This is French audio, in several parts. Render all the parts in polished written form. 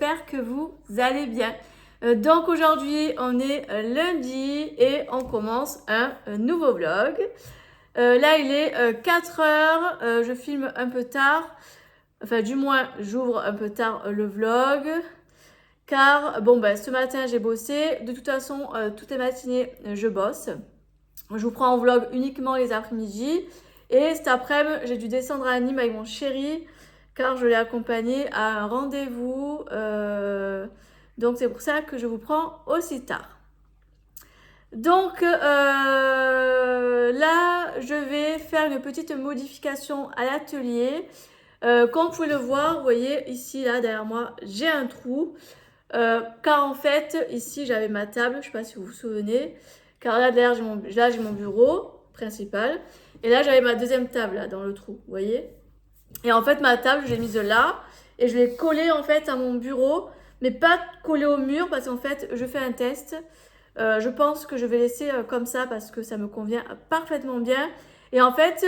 j'espère que vous allez bien. Donc aujourd'hui, on est lundi et on commence un nouveau vlog. Là, il est 4 heures, je filme un peu tard, enfin du moins j'ouvre un peu tard le vlog. Car bon, ce matin j'ai bossé, de toute façon toutes les matinées je bosse. Je vous prends en vlog uniquement les après-midi. Et cet après-midi, j'ai dû descendre à Nîmes avec mon chéri car je l'ai accompagné à un rendez-vous. Donc c'est pour ça que je vous prends aussi tard. Donc là, je vais faire une petite modification à l'atelier. Comme vous pouvez le voir, vous voyez ici, là, derrière moi, j'ai un trou. Car en fait, ici, j'avais ma table, je ne sais pas si vous vous souvenez. Car là, derrière, j'ai mon bureau principal. Et là, j'avais ma deuxième table, là, dans le trou, vous voyez. Et en fait, ma table, je l'ai mise là. Et je l'ai collée, en fait, à mon bureau. Mais pas collée au mur, parce qu'en fait, je fais un test. Je pense que je vais laisser comme ça, parce que ça me convient parfaitement bien. Et en fait,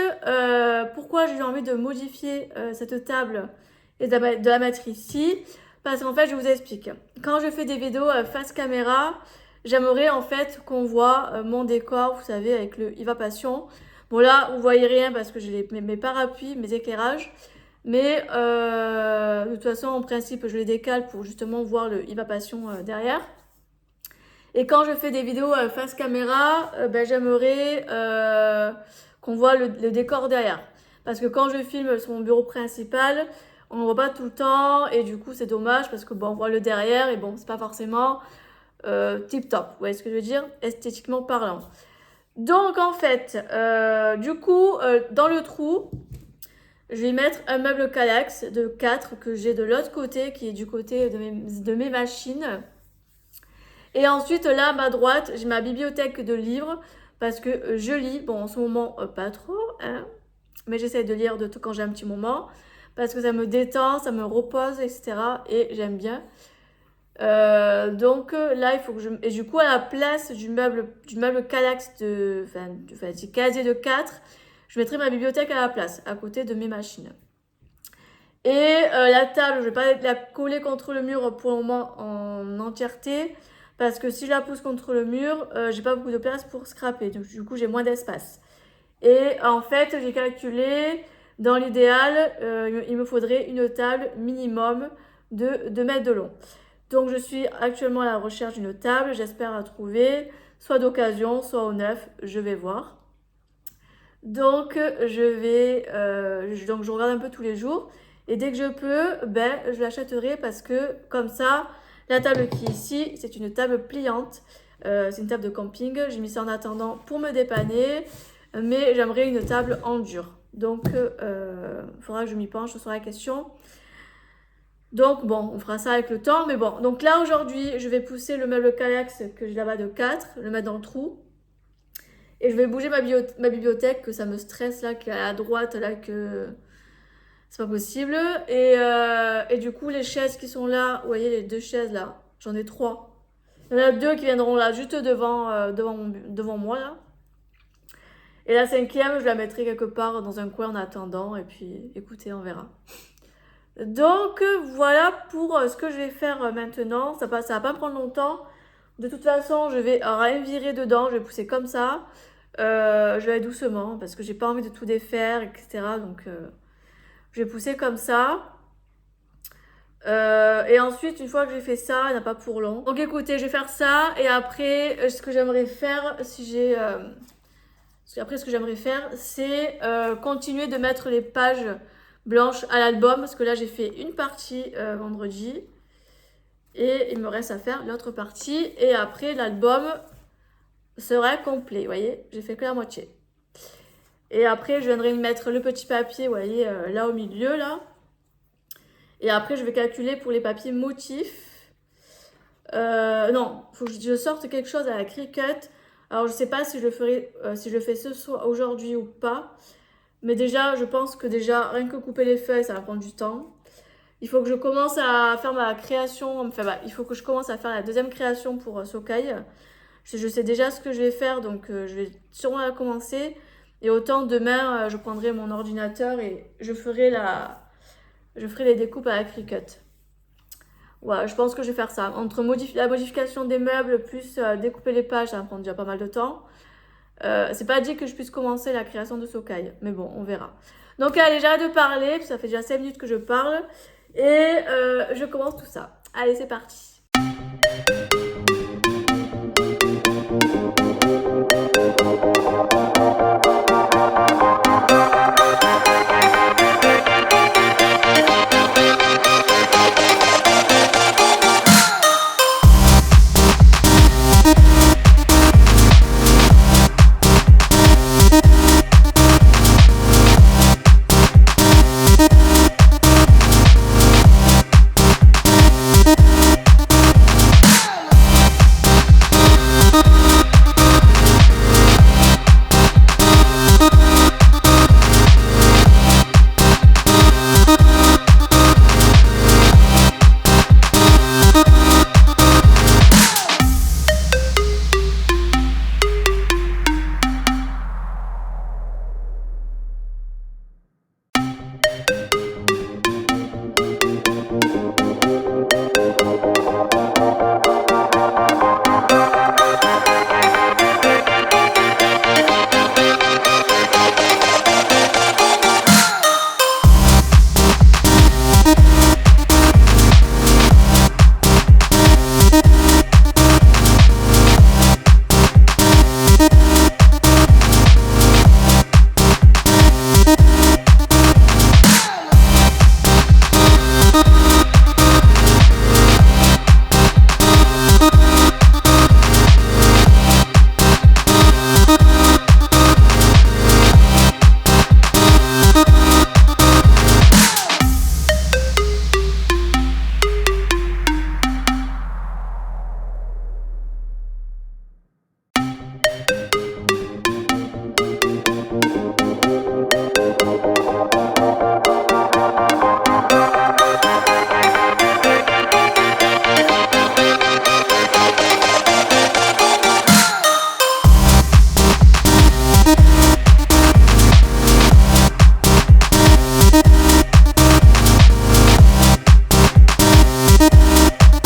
pourquoi j'ai eu envie de modifier cette table et de la mettre ici? Parce qu'en fait, je vous explique. Quand je fais des vidéos face caméra, j'aimerais en fait qu'on voit mon décor, vous savez, avec le Iva Passion. Bon là, vous voyez rien parce que j'ai mes parapluies, mes éclairages. Mais de toute façon, en principe, je les décale pour justement voir le Iva Passion derrière. Et quand je fais des vidéos face caméra, j'aimerais qu'on voit le décor derrière. Parce que quand je filme sur mon bureau principal, on ne voit pas tout le temps et du coup c'est dommage parce que bon, on voit le derrière et bon, c'est pas forcément tip top. Vous voyez ce que je veux dire? Esthétiquement parlant. Donc en fait, du coup, dans le trou, je vais mettre un meuble Kallax de 4 que j'ai de l'autre côté, qui est du côté de mes machines. Et ensuite, là, à ma droite, j'ai ma bibliothèque de livres parce que je lis. Bon, en ce moment, pas trop, hein, mais j'essaie de lire quand j'ai un petit moment parce que ça me détend, ça me repose, etc. Et j'aime bien. Donc là, il faut que je... Et du coup, à la place du meuble Kallax du casier de 4, je mettrai ma bibliothèque à la place, à côté de mes machines. Et la table, je vais pas la coller contre le mur pour le moment en entièreté. Parce que si je la pousse contre le mur, j'ai pas beaucoup de place pour scraper. Donc du coup, j'ai moins d'espace. Et en fait, j'ai calculé, dans l'idéal, il me faudrait une table minimum de 2 mètres de long. Donc je suis actuellement à la recherche d'une table. J'espère la trouver, soit d'occasion, soit au neuf. Je vais voir. Donc je regarde un peu tous les jours. Et dès que je peux, je l'achèterai parce que comme ça, la table qui est ici, c'est une table pliante. C'est une table de camping. J'ai mis ça en attendant pour me dépanner. Mais j'aimerais une table en dur. Donc, il faudra que je m'y penche sur la question. Donc, bon, on fera ça avec le temps. Mais bon, donc là, aujourd'hui, je vais pousser le meuble Kallax que j'ai là-bas de 4, le mettre dans le trou. Et je vais bouger ma bibliothèque, que ça me stresse là, qui est à droite, là, que c'est pas possible. Et du coup, les chaises qui sont là, vous voyez les 2 chaises là, j'en ai 3. Il y en a 2 qui viendront là, juste devant moi là. Et la 5e, je la mettrai quelque part dans un coin en attendant. Et puis, écoutez, on verra. Donc, voilà pour ce que je vais faire maintenant. Ça va pas me prendre longtemps. De toute façon, je vais rien virer dedans. Je vais pousser comme ça. Je vais aller doucement parce que j'ai pas envie de tout défaire, etc. Donc, je vais pousser comme ça. Et ensuite, une fois que j'ai fait ça, il n'y en a pas pour long. Donc, écoutez, je vais faire ça. Et après, ce que j'aimerais faire, après, ce que j'aimerais faire, c'est continuer de mettre les pages blanches à l'album. Parce que là, j'ai fait une partie vendredi. Et il me reste à faire l'autre partie. Et après, l'album sera complet. Vous voyez, j'ai fait que la moitié. Et après, je viendrai mettre le petit papier, vous voyez, là au milieu, là. Et après, je vais calculer pour les papiers motifs. Non, il faut que je sorte quelque chose à la Cricut. Alors, je sais pas si je le ferai, si je le fais ce soir, aujourd'hui ou pas. Mais déjà, je pense que déjà, rien que couper les feuilles, ça va prendre du temps. Il faut que je commence à faire ma création. Enfin, il faut que je commence à faire la deuxième création pour Sokai. Je sais déjà ce que je vais faire, donc je vais sûrement la commencer. Et autant demain, je prendrai mon ordinateur et je ferai les découpes à la Cricut. Voilà, je pense que je vais faire ça. Entre la modification des meubles plus découper les pages, ça va prendre déjà pas mal de temps. C'est pas dit que je puisse commencer la création de Sokai, mais bon, on verra. Donc allez, j'arrête de parler, parce que ça fait déjà 5 minutes que je parle, et je commence tout ça. Allez, c'est parti.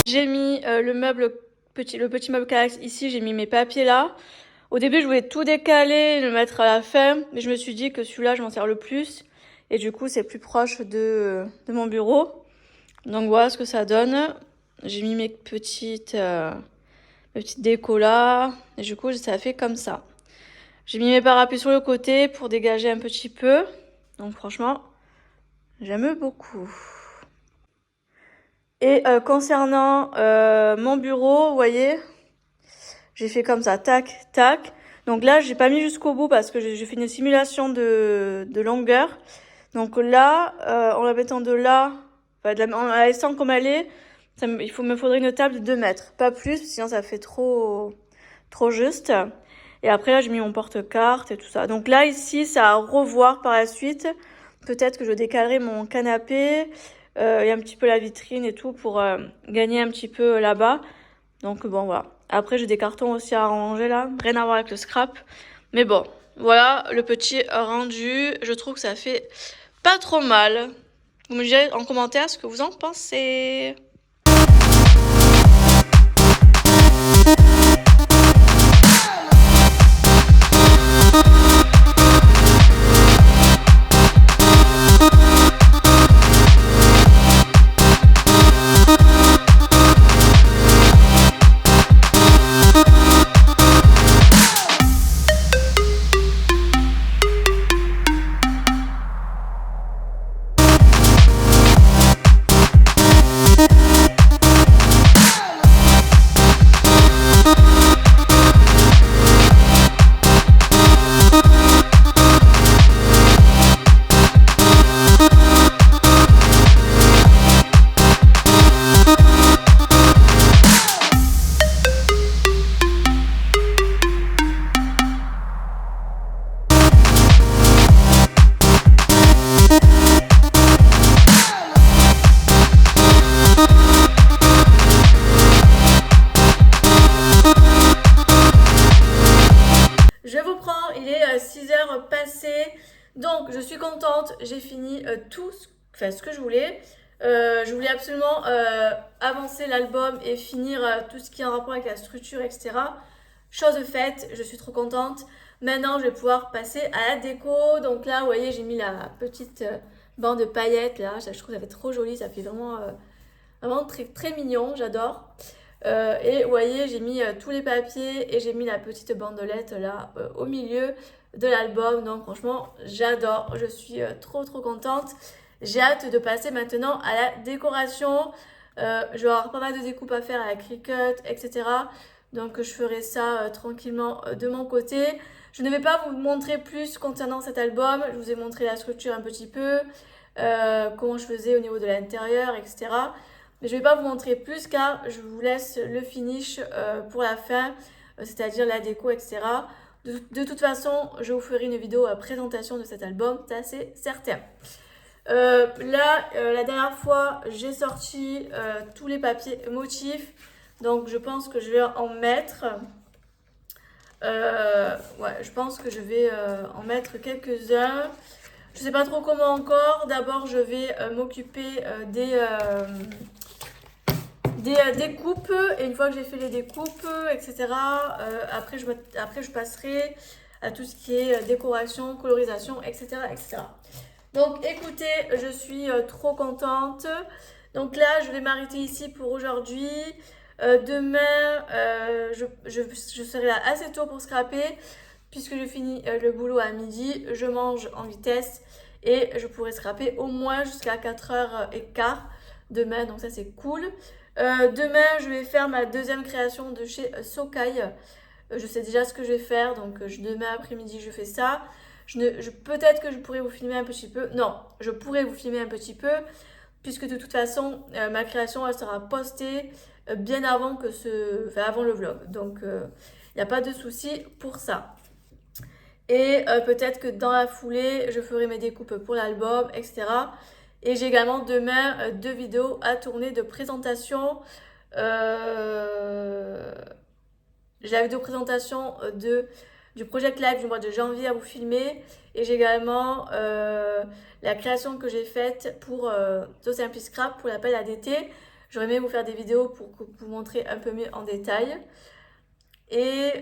J'ai mis le petit meuble Kallax ici, j'ai mis mes papiers là. Au début, je voulais tout décaler et le mettre à la fin, mais je me suis dit que celui-là, je m'en sers le plus. Et du coup, c'est plus proche de mon bureau. Donc voilà ce que ça donne. J'ai mis mes petites décos là. Et du coup, ça fait comme ça. J'ai mis mes parapluies sur le côté pour dégager un petit peu. Donc franchement, j'aime beaucoup. Et concernant mon bureau, vous voyez, j'ai fait comme ça, tac, tac. Donc là, j'ai pas mis jusqu'au bout parce que j'ai fait une simulation de longueur. Donc là, en la mettant de là, enfin, en la laissant comme elle est, il me faudrait une table de 2 mètres. Pas plus, sinon ça fait trop juste. Et après là, j'ai mis mon porte-carte et tout ça. Donc là, ici, c'est à revoir par la suite. Peut-être que je décalerai mon canapé. Il y a un petit peu la vitrine et tout pour gagner un petit peu là-bas. Donc bon, voilà. Après, j'ai des cartons aussi à ranger là. Rien à voir avec le scrap. Mais bon, voilà le petit rendu. Je trouve que ça fait pas trop mal. Vous me direz en commentaire ce que vous en pensez. Donc, je suis contente, j'ai fini tout, ce que je voulais. Je voulais absolument avancer l'album et finir tout ce qui est en rapport avec la structure, etc. Chose faite, je suis trop contente. Maintenant, je vais pouvoir passer à la déco. Donc là, vous voyez, j'ai mis la petite bande de paillettes là. Je trouve que ça fait trop joli, ça fait vraiment très, très mignon, j'adore. Et vous voyez, j'ai mis tous les papiers et j'ai mis la petite bandelette là au milieu de l'album. Donc franchement, j'adore. Je suis trop contente. J'ai hâte de passer maintenant à la décoration. Je vais avoir pas mal de découpes à faire à la Cricut, etc. Donc je ferai ça tranquillement de mon côté. Je ne vais pas vous montrer plus concernant cet album. Je vous ai montré la structure un petit peu, comment je faisais au niveau de l'intérieur, etc. Mais je ne vais pas vous montrer plus car je vous laisse le finish pour la fin, c'est-à-dire la déco, etc. De toute façon, je vous ferai une vidéo présentation de cet album, ça c'est certain. La dernière fois, j'ai sorti tous les papiers motifs. Donc, je pense que je vais en mettre. Ouais, je pense que je vais en mettre quelques-uns. Je sais pas trop comment encore. D'abord, je vais m'occuper des coupes. Et une fois que j'ai fait les découpes, etc., après, je passerai à tout ce qui est décoration, colorisation, etc., etc. Donc écoutez, je suis trop contente. Donc là, je vais m'arrêter ici pour aujourd'hui. Demain, je serai là assez tôt pour scraper, puisque je finis le boulot à midi. Je mange en vitesse et je pourrai scraper au moins jusqu'à 4h15 demain. Donc ça, c'est cool. Demain, je vais faire ma deuxième création de chez Sokai. Je sais déjà ce que je vais faire, donc demain après-midi, je fais ça. Peut-être que je pourrais vous filmer un petit peu. Non, je pourrais vous filmer un petit peu, puisque de toute façon, ma création, elle sera postée bien avant avant le vlog. Donc, il n'y a pas de souci pour ça. Et peut-être que dans la foulée, je ferai mes découpes pour l'album, etc. Et j'ai également demain 2 vidéos à tourner de présentation. J'ai la vidéo présentation du Project Live du mois de janvier à vous filmer. Et j'ai également la création que j'ai faite pour So Simply Scrap pour l'appel à d'été. J'aurais aimé vous faire des vidéos pour vous montrer un peu mieux en détail. Et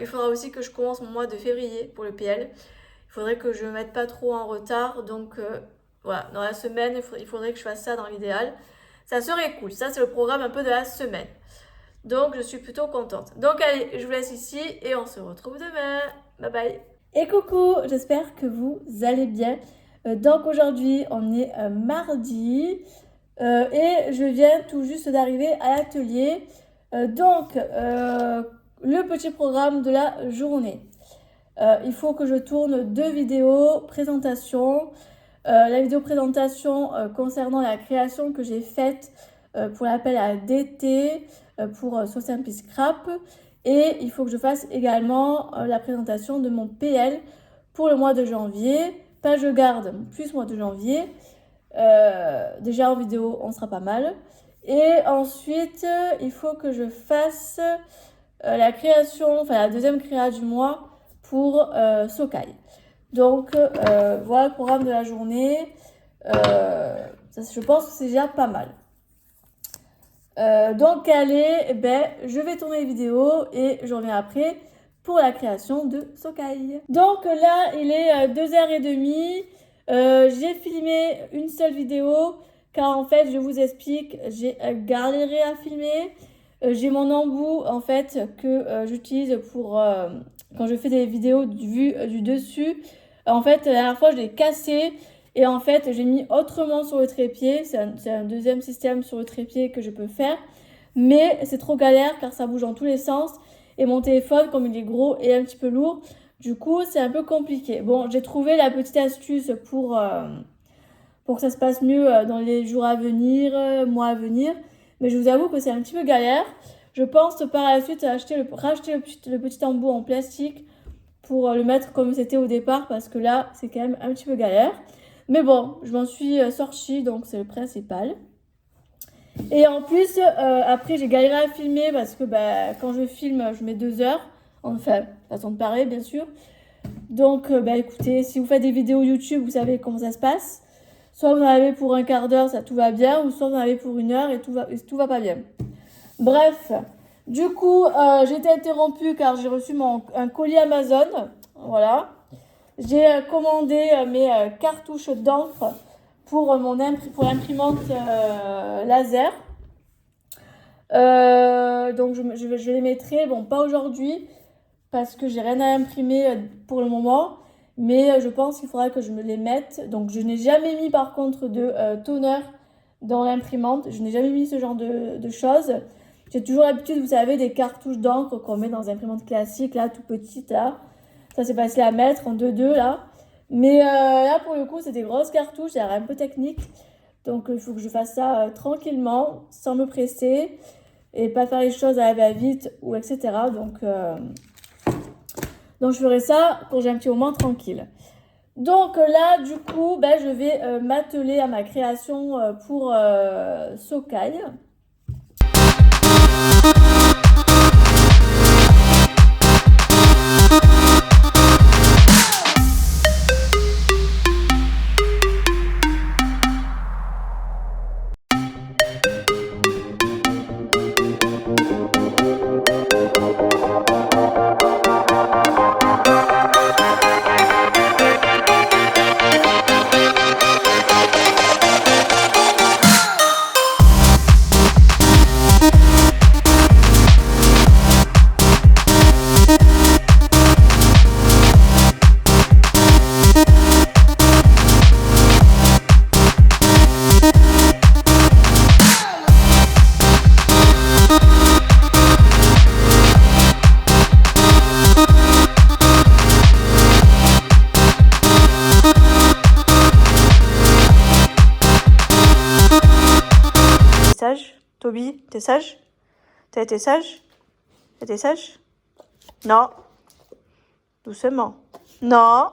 il faudra aussi que je commence mon mois de février pour le PL. Il faudrait que je ne me mette pas trop en retard. Donc voilà, dans la semaine, il faudrait que je fasse ça dans l'idéal. Ça serait cool. Ça, c'est le programme un peu de la semaine. Donc, je suis plutôt contente. Donc, allez, je vous laisse ici et on se retrouve demain. Bye bye. Et coucou, j'espère que vous allez bien. Donc, aujourd'hui, on est mardi et je viens tout juste d'arriver à l'atelier. Le petit programme de la journée. Il faut que je tourne 2 vidéos présentation. La vidéo présentation concernant la création que j'ai faite pour l'appel à d'été pour So Simply Scrap. Et il faut que je fasse également la présentation de mon PL pour le mois de janvier. Page de garde plus mois de janvier. Déjà en vidéo, on sera pas mal. Et ensuite, il faut que je fasse la deuxième créa du mois pour Sokai. Donc, voilà le programme de la journée. Je pense que c'est déjà pas mal. Donc, allez, je vais tourner les vidéos et je reviens après pour la création de Sokai. Donc là, il est 2h30. J'ai filmé une seule vidéo car en fait, je vous explique, j'ai galéré à filmer. J'ai mon embout en fait que j'utilise pour quand je fais des vidéos vues du dessus. En fait, la dernière fois, je l'ai cassé. Et en fait, j'ai mis autrement sur le trépied. C'est un deuxième système sur le trépied que je peux faire. Mais c'est trop galère car ça bouge dans tous les sens. Et mon téléphone, comme il est gros et un petit peu lourd, du coup, c'est un peu compliqué. Bon, j'ai trouvé la petite astuce pour que ça se passe mieux dans les jours à venir, mois à venir. Mais je vous avoue que c'est un petit peu galère. Je pense par la suite racheter le petit embout en plastique pour le mettre comme c'était au départ parce que là, c'est quand même un petit peu galère. Mais bon, je m'en suis sortie, donc c'est le principal. Et en plus, après, j'ai galéré à filmer parce que quand je filme, je mets 2 heures. Enfin, façon de parler, bien sûr. Donc, écoutez, si vous faites des vidéos YouTube, vous savez comment ça se passe. Soit vous en avez pour un quart d'heure, ça tout va bien, ou soit vous en avez pour 1 heure et tout va pas bien. Bref, du coup, j'ai été interrompue car j'ai reçu un colis Amazon. Voilà. J'ai commandé mes cartouches d'encre pour l'imprimante laser. Donc je les mettrai, bon pas aujourd'hui parce que j'ai rien à imprimer pour le moment, mais je pense qu'il faudra que je me les mette. Donc je n'ai jamais mis par contre de toner dans l'imprimante, je n'ai jamais mis ce genre de choses. J'ai toujours l'habitude, vous savez, des cartouches d'encre qu'on met dans les imprimantes classiques, là, tout petites, là. Ça, c'est facile à mettre en 2-2, là. Mais là, pour le coup, c'est des grosses cartouches, ça a l'air un peu technique. Donc, il faut que je fasse ça tranquillement, sans me presser, et pas faire les choses à la va-vite, ou etc. Donc, je ferai ça quand j'ai un petit moment tranquille. Donc là, du coup, ben, je vais m'atteler à ma création pour Sokai. Sage, Toby, t'es sage? T'as été sage? T'as été sage? Non. Doucement. Non.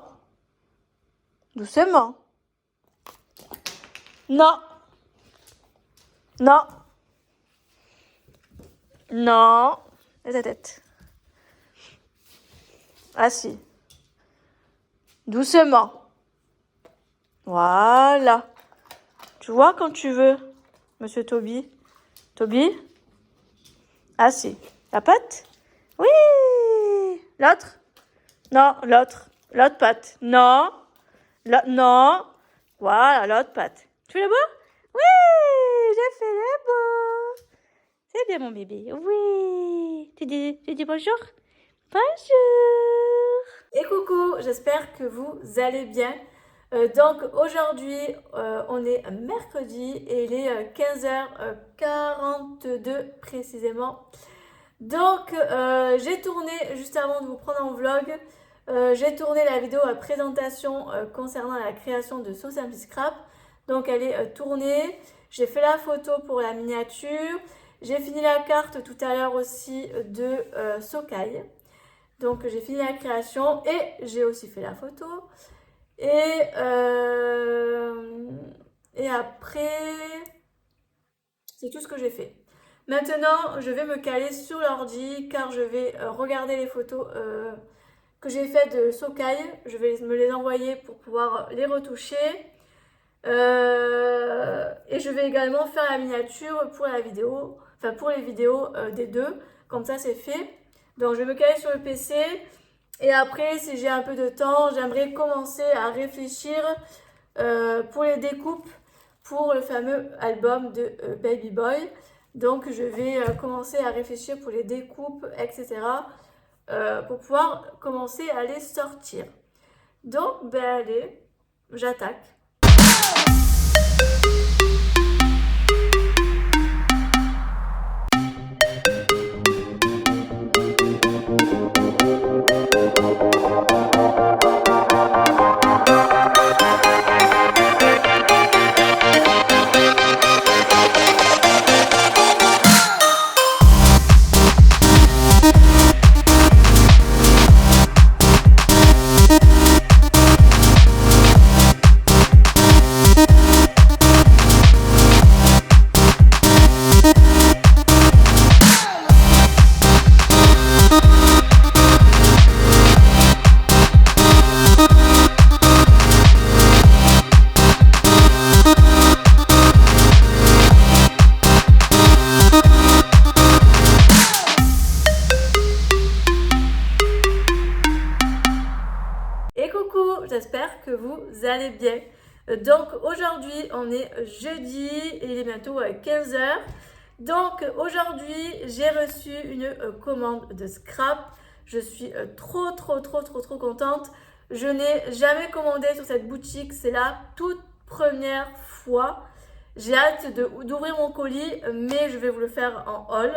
Doucement. Non. Non. Non. Et ta tête. Assis. Doucement. Voilà. Tu vois quand tu veux. Monsieur Toby. Toby? Assis. La patte? Oui! L'autre? Non, l'autre. L'autre patte. Non. Non. Voilà, l'autre patte. Tu fais le beau? Oui! J'ai fait le beau. C'est bien mon bébé. Oui. Tu dis bonjour? Bonjour. Et coucou, j'espère que vous allez bien. Donc aujourd'hui, on est mercredi et il est 15h42 précisément. Donc j'ai tourné, juste avant de vous prendre en vlog, j'ai tourné la vidéo à présentation concernant la création de So Simply Scrap. Donc elle est tournée, j'ai fait la photo pour la miniature, j'ai fini la carte tout à l'heure aussi de Sokai. Donc j'ai fini la création et j'ai aussi fait la photo. Et après, c'est tout ce que j'ai fait. Maintenant, je vais me caler sur l'ordi car je vais regarder les photos que j'ai faites de Sokai. Je vais me les envoyer pour pouvoir les retoucher. Et je vais également faire la miniature pour la vidéo, enfin pour les vidéos des deux. Comme ça, c'est fait. Donc, je vais me caler sur le PC. Et après, si j'ai un peu de temps, j'aimerais commencer à réfléchir pour les découpes pour le fameux album de Baby Boy. Donc, je vais commencer à réfléchir pour les découpes, etc. Pour pouvoir commencer à les sortir. Donc, ben allez, j'attaque. j'espère que vous allez bien. Donc aujourd'hui, on est jeudi et il est bientôt 15 h. Donc aujourd'hui, j'ai reçu une commande de scrap. Je suis trop contente. Je n'ai jamais commandé sur cette boutique, c'est la toute première fois. J'ai hâte d'ouvrir mon colis, mais je vais vous le faire en haul.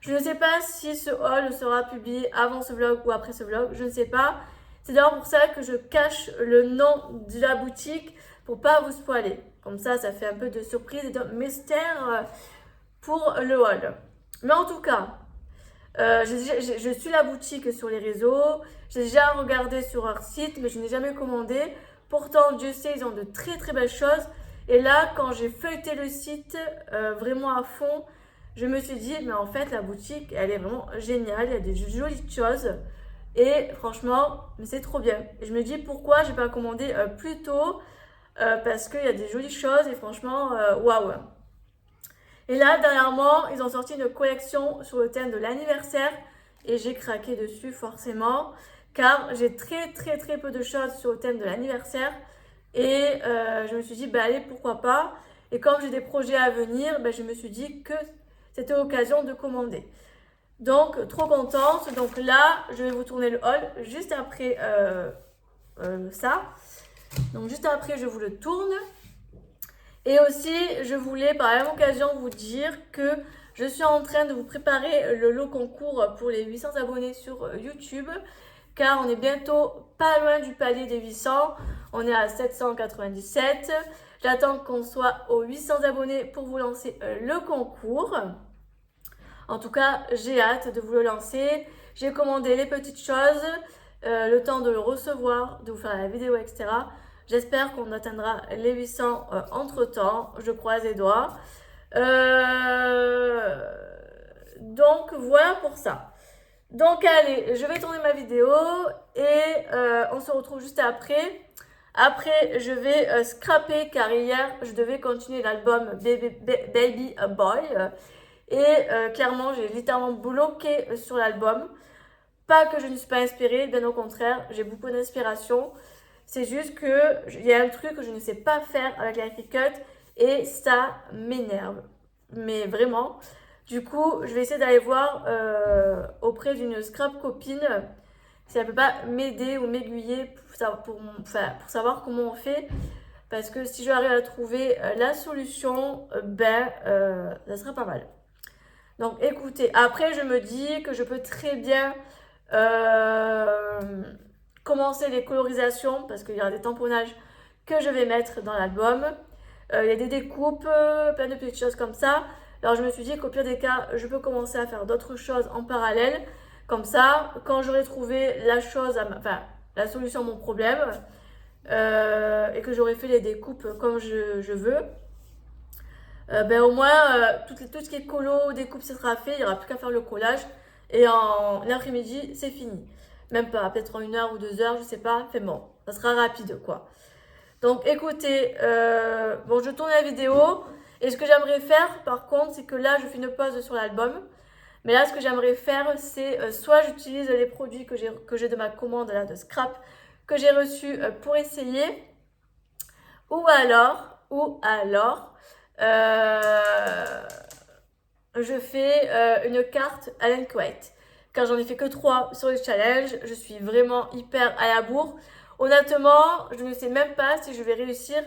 Je ne sais pas si ce haul sera publié avant ce vlog ou après ce vlog, je ne sais pas. C'est d'ailleurs pour ça que je cache le nom de la boutique pour pas vous spoiler. Comme ça fait un peu de surprise et de mystère pour le haul. Mais en tout cas, je suis la boutique sur les réseaux. J'ai déjà regardé sur leur site, mais je n'ai jamais commandé. Pourtant, Dieu sait, ils ont de très belles choses. Et là, quand j'ai feuilleté le site vraiment à fond, je me suis dit, mais en fait, la boutique, elle est vraiment géniale. Il y a des jolies choses. Et franchement, c'est trop bien. Et je me dis, pourquoi j'ai pas commandé plus tôt parce qu'il y a des jolies choses et franchement, waouh. Et là, dernièrement, ils ont sorti une collection sur le thème de l'anniversaire et j'ai craqué dessus forcément car j'ai très peu de choses sur le thème de l'anniversaire et je me suis dit, bah allez, pourquoi pas. Et comme j'ai des projets à venir, bah, je me suis dit que c'était l'occasion de commander. Donc, trop contente. Donc là, je vais vous tourner le haul juste après ça. Donc, juste après, je vous le tourne. Et aussi, je voulais par la même occasion vous dire que je suis en train de vous préparer le lot concours pour les 800 abonnés sur YouTube. Car on est bientôt pas loin du palier des 800. On est à 797. J'attends qu'on soit aux 800 abonnés pour vous lancer le concours. En tout cas, j'ai hâte de vous le lancer. J'ai commandé les petites choses, le temps de le recevoir, de vous faire la vidéo, etc. J'espère qu'on atteindra les 800 entre temps. Je croise les doigts. Donc, voilà pour ça. Donc, allez, je vais tourner ma vidéo et on se retrouve juste après. Après, je vais scraper car hier, je devais continuer l'album Baby Boy. Et clairement, j'ai littéralement bloqué sur l'album. Pas que je ne suis pas inspirée, bien au contraire, j'ai beaucoup d'inspiration. C'est juste qu'il y a un truc que je ne sais pas faire avec la Cricut et ça m'énerve. Mais vraiment. Du coup, je vais essayer d'aller voir auprès d'une scrap copine si elle peut pas m'aider ou m'aiguiller pour savoir comment on fait. Parce que si j'arrive à trouver la solution, ça sera pas mal. Donc écoutez, après je me dis que je peux très bien commencer les colorisations parce qu'il y aura des tamponnages que je vais mettre dans l'album. Il y a des découpes, plein de petites choses comme ça. Alors je me suis dit qu'au pire des cas, je peux commencer à faire d'autres choses en parallèle. Comme ça, quand j'aurai trouvé la solution à mon problème et que j'aurai fait les découpes comme je veux, au moins tout ce qui est colo, découpe, ça sera fait, il n'y aura plus qu'à faire le collage et en l'après-midi c'est fini. Même pas, peut-être en 1 heure ou 2 heures, je sais pas, fait bon, ça sera rapide quoi. Donc écoutez, je tourne la vidéo et ce que j'aimerais faire par contre, c'est que là je fais une pause sur l'album. Mais là ce que j'aimerais faire c'est soit j'utilise les produits que j'ai de ma commande là de scrap que j'ai reçu pour essayer ou alors je fais une carte Alan White car j'en ai fait que 3 sur le challenge. Je suis vraiment hyper à la bourre. Honnêtement, je ne sais même pas si je vais réussir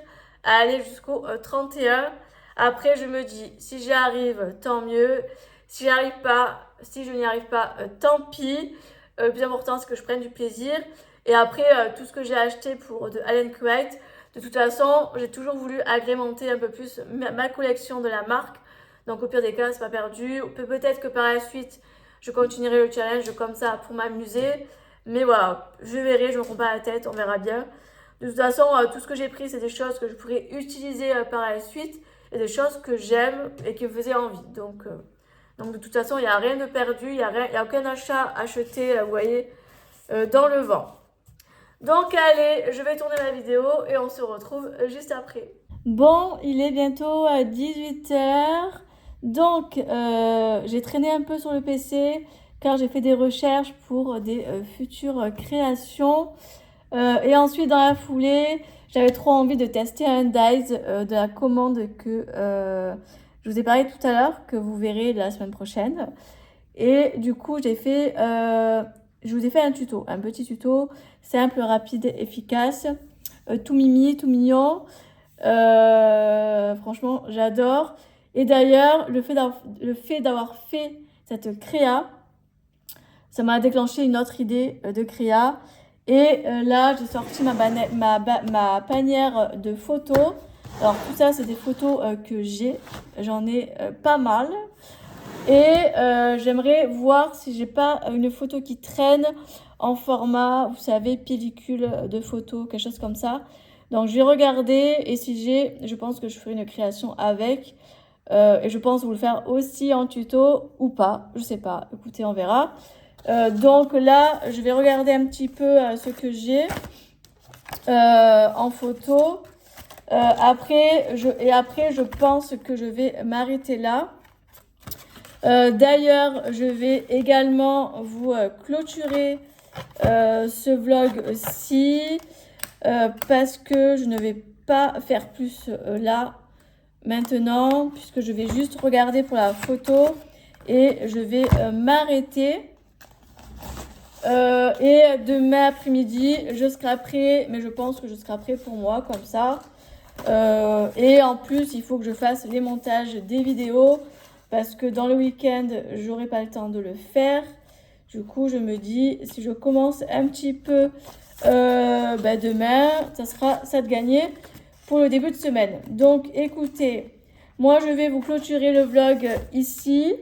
à aller jusqu'au 31. Après, je me dis, si j'y arrive, tant mieux. Si je n'y arrive pas, tant pis. Le plus important, c'est que je prenne du plaisir. Et après, tout ce que j'ai acheté de Alan White, de toute façon, j'ai toujours voulu agrémenter un peu plus ma collection de la marque. Donc au pire des cas, c'est pas perdu. Peut-être que par la suite, je continuerai le challenge comme ça pour m'amuser. Mais voilà, je verrai, je me prends pas la tête, on verra bien. De toute façon, tout ce que j'ai pris, c'est des choses que je pourrais utiliser par la suite. Et des choses que j'aime et qui me faisaient envie. Donc de toute façon, il n'y a rien de perdu, il n'y a aucun achat acheté, vous voyez, dans le vent. Donc allez, je vais tourner la vidéo et on se retrouve juste après. Bon, il est bientôt à 18 h. Donc, j'ai traîné un peu sur le PC car j'ai fait des recherches pour des futures créations. Et ensuite, dans la foulée, j'avais trop envie de tester un dies de la commande que je vous ai parlé tout à l'heure, que vous verrez la semaine prochaine. Et du coup, je vous ai fait un tuto, un petit tuto simple, rapide, efficace, tout mimi, tout mignon. Franchement, j'adore. Et d'ailleurs, le fait d'avoir fait cette créa, ça m'a déclenché une autre idée de créa. Et là, j'ai sorti ma panière de photos. Alors, tout ça, c'est des photos que j'ai. J'en ai pas mal. Et j'aimerais voir si j'ai pas une photo qui traîne en format, vous savez, pellicule de photo, quelque chose comme ça. Donc, je vais regarder et si j'ai, je pense que je ferai une création avec. Et je pense vous le faire aussi en tuto ou pas. Je sais pas. Écoutez, on verra. Donc là, je vais regarder un petit peu ce que j'ai en photo. Après, je pense que je vais m'arrêter là. D'ailleurs, je vais également vous clôturer ce vlog-ci parce que je ne vais pas faire plus là maintenant puisque je vais juste regarder pour la photo et je vais m'arrêter. Et demain après-midi, je scraperai, mais je pense que je scraperai pour moi comme ça. Et en plus, il faut que je fasse les montages des vidéos parce que dans le week-end, j'aurai pas le temps de le faire. Du coup, je me dis, si je commence un petit peu demain, ça sera ça de gagner pour le début de semaine. Donc, écoutez, moi, je vais vous clôturer le vlog ici.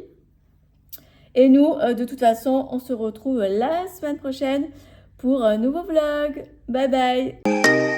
Et nous, de toute façon, on se retrouve la semaine prochaine pour un nouveau vlog. Bye bye!